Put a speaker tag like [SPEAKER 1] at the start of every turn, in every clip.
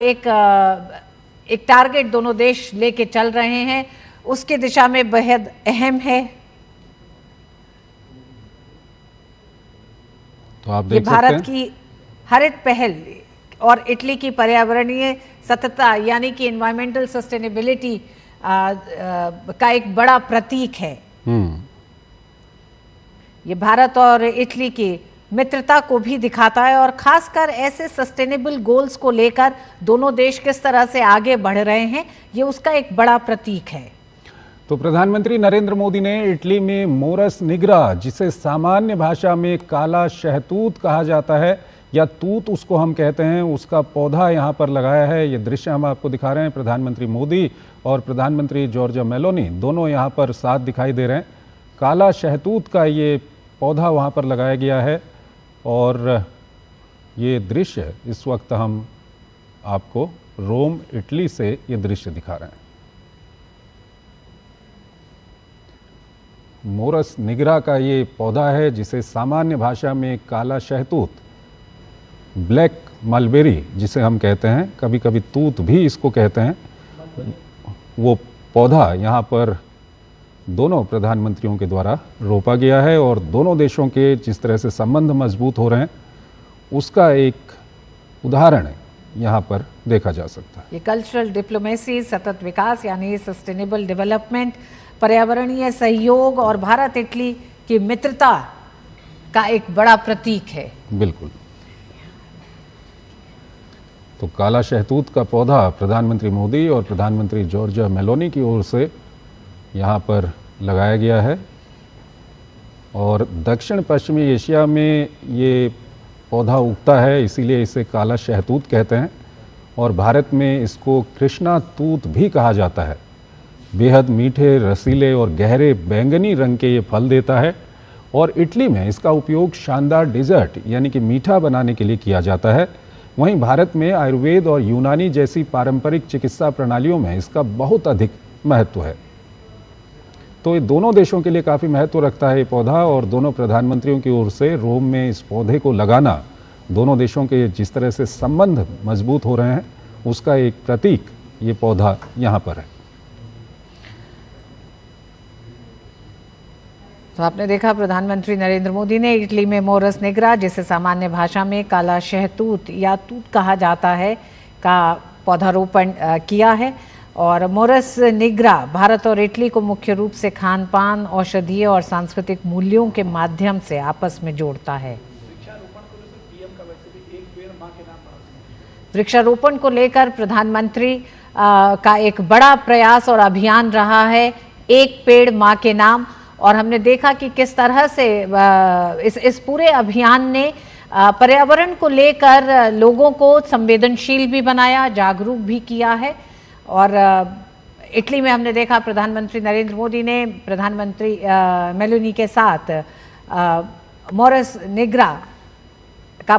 [SPEAKER 1] एक टारगेट दोनों देश लेके चल रहे हैं, उसकी दिशा में बेहद अहम है।
[SPEAKER 2] तो आप
[SPEAKER 1] ये
[SPEAKER 2] देख
[SPEAKER 1] भारत
[SPEAKER 2] सकते हैं
[SPEAKER 1] की हरित पहल और इटली की पर्यावरणीय सततता यानी कि एनवायरमेंटल सस्टेनेबिलिटी का एक बड़ा प्रतीक है। ये भारत और इटली की मित्रता को भी दिखाता है और खासकर ऐसे सस्टेनेबल गोल्स को लेकर दोनों देश किस तरह से आगे बढ़ रहे हैं, ये उसका एक बड़ा प्रतीक है।
[SPEAKER 2] तो प्रधानमंत्री नरेंद्र मोदी ने इटली में मोरस निग्रा, जिसे सामान्य भाषा में काला शहतूत कहा जाता है या तूत उसको हम कहते हैं, उसका पौधा यहाँ पर लगाया है। ये दृश्य हम आपको दिखा रहे हैं। प्रधानमंत्री मोदी और प्रधानमंत्री जॉर्जिया मेलोनी दोनों यहाँ पर साथ दिखाई दे रहे हैं। काला शहतूत का ये पौधा वहाँ पर लगाया गया है और ये दृश्य इस वक्त हम आपको रोम इटली से ये दृश्य दिखा रहे हैं। मोरस निग्रा का ये पौधा है जिसे सामान्य भाषा में काला शहतूत, ब्लैक मलबेरी जिसे हम कहते हैं, कभी कभी तूत भी इसको कहते हैं, वो पौधा यहाँ पर दोनों प्रधानमंत्रियों के द्वारा रोपा गया है और दोनों देशों के जिस तरह से संबंध मजबूत हो रहे हैं उसका एक उदाहरण यहाँ पर देखा जा सकता है।
[SPEAKER 1] ये कल्चरल डिप्लोमेसी, सतत विकास यानी सस्टेनेबल डेवलपमेंट, पर्यावरणीय सहयोग और भारत इटली की मित्रता का एक बड़ा प्रतीक है।
[SPEAKER 2] बिल्कुल। तो काला शहतूत का पौधा प्रधानमंत्री मोदी और प्रधानमंत्री जॉर्जिया मेलोनी की ओर से यहाँ पर लगाया गया है और दक्षिण पश्चिमी एशिया में ये पौधा उगता है, इसीलिए इसे काला शहतूत कहते हैं और भारत में इसको कृष्णा तूत भी कहा जाता है। बेहद मीठे, रसीले और गहरे बैंगनी रंग के ये फल देता है और इटली में इसका उपयोग शानदार डिज़र्ट यानी कि मीठा बनाने के लिए किया जाता है। वहीं भारत में आयुर्वेद और यूनानी जैसी पारंपरिक चिकित्सा प्रणालियों में इसका बहुत अधिक महत्व है। तो ये दोनों देशों के लिए काफ़ी महत्व रखता है ये पौधा और दोनों प्रधानमंत्रियों की ओर से रोम में इस पौधे को लगाना दोनों देशों के जिस तरह से संबंध मजबूत हो रहे हैं उसका एक प्रतीक ये पौधा यहाँ पर है।
[SPEAKER 1] तो आपने देखा प्रधानमंत्री नरेंद्र मोदी ने इटली में मोरस निग्रा, जिसे सामान्य भाषा में काला शहतूत या तूत कहा जाता है, का पौधारोपण किया है। और मोरस निग्रा भारत और इटली को मुख्य रूप से खान पान, औषधीय और सांस्कृतिक मूल्यों के माध्यम से आपस में जोड़ता है। वृक्षारोपण को लेकर प्रधानमंत्री का एक बड़ा प्रयास और अभियान रहा है, एक पेड़ मां के नाम। और हमने देखा कि किस तरह से इस पूरे अभियान ने पर्यावरण को लेकर लोगों को संवेदनशील भी बनाया, जागरूक भी किया है। और इटली में हमने देखा प्रधानमंत्री नरेंद्र मोदी ने प्रधानमंत्री मेलोनी के साथ मोरस निग्रा का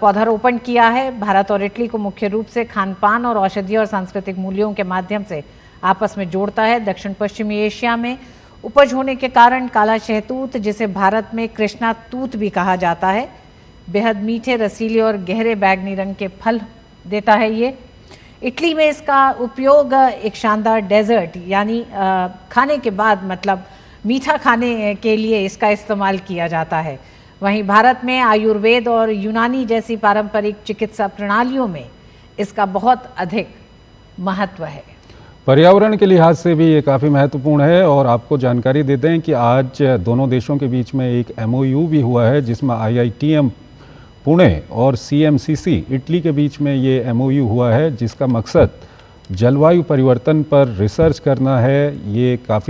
[SPEAKER 1] पौधारोपण किया है। भारत और इटली को मुख्य रूप से खान पान और औषधीय और सांस्कृतिक मूल्यों के माध्यम से आपस में जोड़ता है। दक्षिण पश्चिमी एशिया में उपज होने के कारण काला शहतूत, जिसे भारत में कृष्णा तूत भी कहा जाता है, बेहद मीठे, रसीले और गहरे बैंगनी रंग के फल देता है। ये इटली में इसका उपयोग एक शानदार डेजर्ट यानी खाने के बाद मतलब मीठा खाने के लिए इसका इस्तेमाल किया जाता है। वहीं भारत में आयुर्वेद और यूनानी जैसी पारंपरिक चिकित्सा प्रणालियों में इसका बहुत अधिक महत्व है।
[SPEAKER 2] पर्यावरण के लिहाज से भी ये काफ़ी महत्वपूर्ण है और आपको जानकारी देते हैं कि आज दोनों देशों के बीच में एक MOU भी हुआ है जिसमें IITM पुणे और CMCC इटली के बीच में ये MOU हुआ है, जिसका मकसद जलवायु परिवर्तन पर रिसर्च करना है। ये काफ़ी